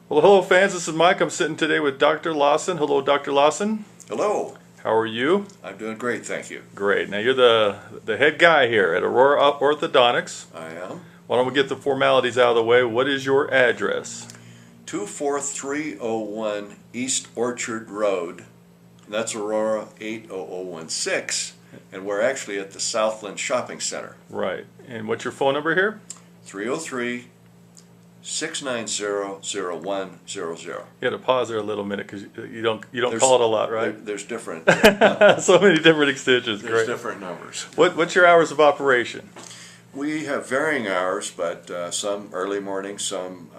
Well, hello fans, this is Mike. I'm sitting today with Dr. Lawson. Hello, Dr. Lawson. Hello. How are you? I'm doing great, thank you. Great. Now you're the head guy here at Aurora Orthodontics. I am. Why don't we get the formalities out of the way? What is your address? 24301 East Orchard Road. That's Aurora 80016, and we're actually at the Southland Shopping Center. Right. And what's your phone number here? 303-690-0100. You had to pause there a little minute because you don't call it a lot, right? There's different. So many different extensions. There's Great. different numbers. What's your hours of operation? We have varying hours, but some early morning, some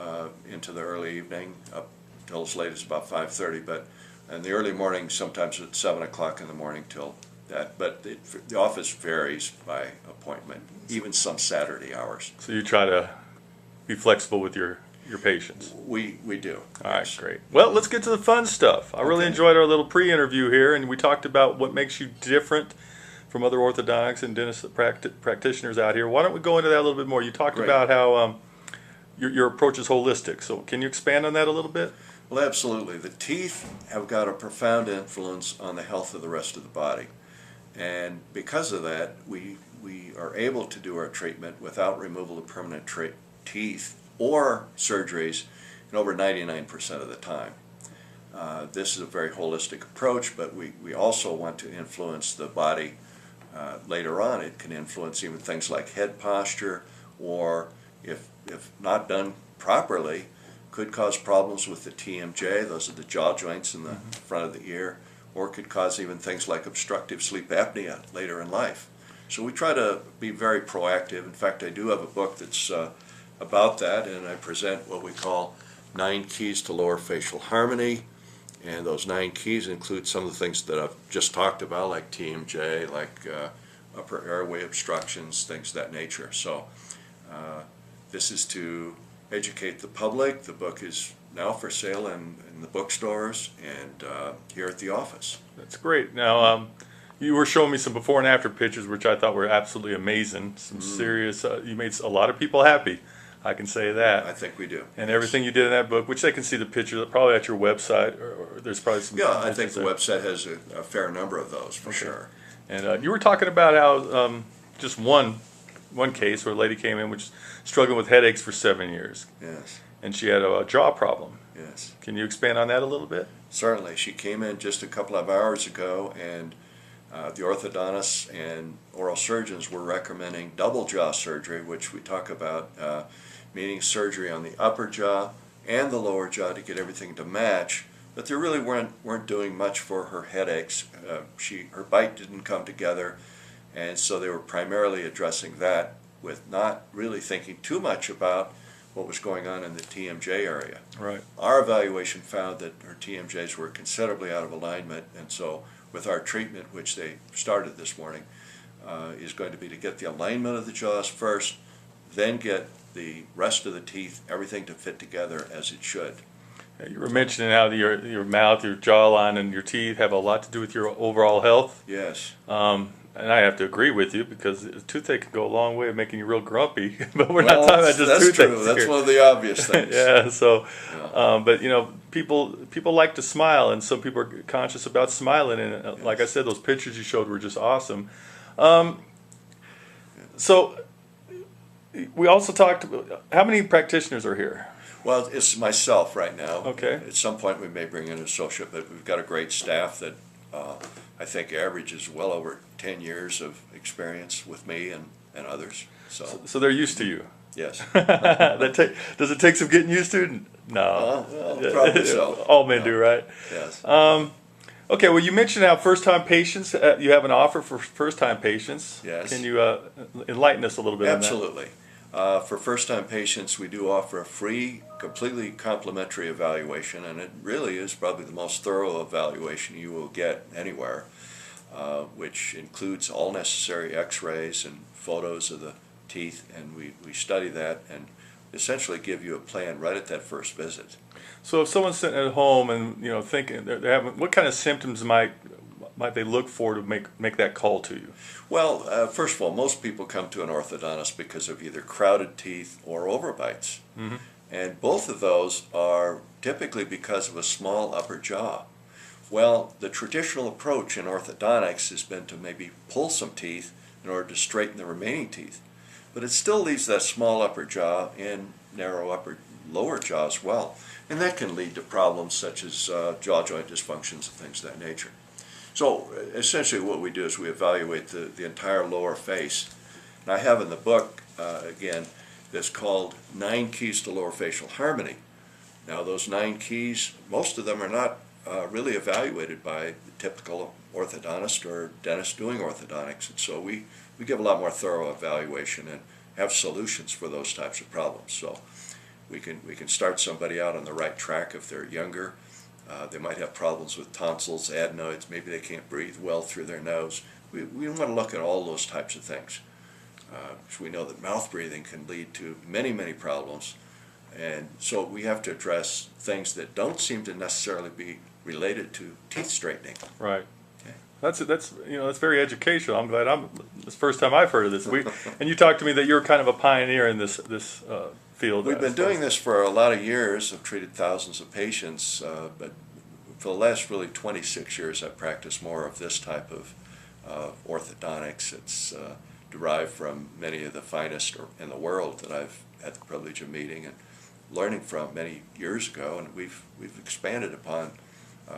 into the early evening, up till as late as about 5:30. But in the early morning, sometimes at 7 o'clock in the morning till that. But the office varies by appointment, even some Saturday hours. So you try to be flexible with your patients. We do. All right, great. Well, let's get to the fun stuff. I really enjoyed our little pre-interview here, and we talked about what makes you different from other orthodontics and dentist practitioners out here. Why don't we go into that a little bit more? You talked about how your approach is holistic. So can you expand on that a little bit? Well, absolutely. The teeth have got a profound influence on the health of the rest of the body. And because of that, we are able to do our treatment without removal of permanent teeth or surgeries in over 99% of the time. This is a very holistic approach, but we also want to influence the body later on. It can influence even things like head posture, or if not done properly, could cause problems with the TMJ, those are the jaw joints in the front of the ear, or could cause even things like obstructive sleep apnea later in life. So we try to be very proactive. In fact, I do have a book that's about that, and I present what we call 9 keys to lower facial harmony. And those 9 keys include some of the things that I've just talked about, like TMJ, like upper airway obstructions, things of that nature. So this is to educate the public. The book is now for sale in the bookstores and here at the office. That's great. Now, you were showing me some before and after pictures, which I thought were absolutely amazing. Some serious, you made a lot of people happy. I can say that. I think we do. And everything you did in that book, which they can see the picture, probably at your website, or there's probably some. Yeah, I think the website has a fair number of those for sure. And you were talking about how just one case where a lady came in which was struggling with headaches for 7 years. Yes. And she had a jaw problem. Yes. Can you expand on that a little bit? Certainly. She came in just a couple of hours ago, and the orthodontists and oral surgeons were recommending double jaw surgery, which we talk about, meaning surgery on the upper jaw and the lower jaw to get everything to match. But they really weren't doing much for her headaches. Her bite didn't come together, and so they were primarily addressing that with not really thinking too much about what was going on in the TMJ area. Right. Our evaluation found that her TMJs were considerably out of alignment, and so with our treatment, which they started this morning, is going to be to get the alignment of the jaws first, then get the rest of the teeth, everything to fit together as it should. You were mentioning how your mouth, your jawline, and your teeth have a lot to do with your overall health. Yes. And I have to agree with you, because a toothache can go a long way of making you real grumpy. But we're not talking about just that's toothaches true. That's here. one of the obvious things. Yeah. So, but you know, people like to smile, and some people are conscious about smiling. And Yes. like I said, those pictures you showed were just awesome. So, we also talked about how many practitioners are here. Well, it's myself right now. Okay. At some point we may bring in an associate, but we've got a great staff that I think averages well over 10 years of experience with me and others. So they're used to you. Yes. Does it take some getting used to? No. Well, probably so. All men do, right? Yes. Okay, well, you mentioned how first-time patients, you have an offer for first-time patients. Yes. Can you enlighten us a little bit Absolutely. For first-time patients, we do offer a free, completely complimentary evaluation, and it really is probably the most thorough evaluation you will get anywhere, which includes all necessary x-rays and photos of the teeth, and we study that and essentially give you a plan right at that first visit. So if someone's sitting at home and thinking they're having, what kind of symptoms might they look for to make that call to you? Well, first of all, most people come to an orthodontist because of either crowded teeth or overbites. And both of those are typically because of a small upper jaw. Well, the traditional approach in orthodontics has been to maybe pull some teeth in order to straighten the remaining teeth. But it still leaves that small upper jaw and narrow lower jaw as well. And that can lead to problems such as jaw joint dysfunctions and things of that nature. So essentially what we do is we evaluate the entire lower face. And I have in the book, again, that's called 9 Keys to Lower Facial Harmony. Now those 9 keys, most of them are not really evaluated by the typical orthodontist or dentist doing orthodontics. And so we give a lot more thorough evaluation and have solutions for those types of problems. So we can start somebody out on the right track if they're younger. They might have problems with tonsils, adenoids, maybe they can't breathe well through their nose. We want to look at all those types of things. Because we know that mouth breathing can lead to many, many problems. And so we have to address things that don't seem to necessarily be related to teeth straightening. Right. Okay. That's very educational. I'm glad it's the first time I've heard of this. And you talked to me that you're kind of a pioneer in this field. We've been doing this for a lot of years. I've treated thousands of patients, but for the last really 26 years I've practiced more of this type of orthodontics. It's derived from many of the finest in the world that I've had the privilege of meeting and learning from many years ago, and we've expanded upon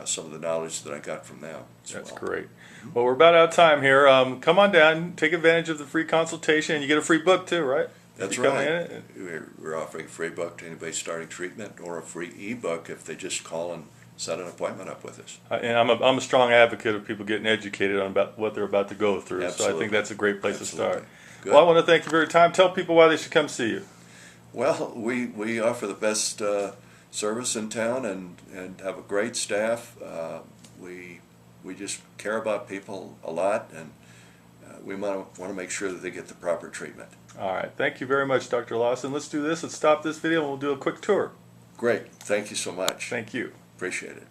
some of the knowledge that I got from them as That's well. great. Well, we're about out of time here. Come on down, take advantage of the free consultation, and you get a free book too, right? That's right. We're offering a free book to anybody starting treatment, or a free e-book if they just call and set an appointment up with us. And I'm a strong advocate of people getting educated on about what they're about to go through. Absolutely. So I think that's a great place to start. Good. Well, I want to thank you for your time. Tell people why they should come see you. Well, we offer the best service in town and have a great staff. We just care about people a lot, and we want to make sure that they get the proper treatment. All right. Thank you very much, Dr. Lawson. Let's do this. Let's stop this video and we'll do a quick tour. Great. Thank you so much. Thank you. Appreciate it.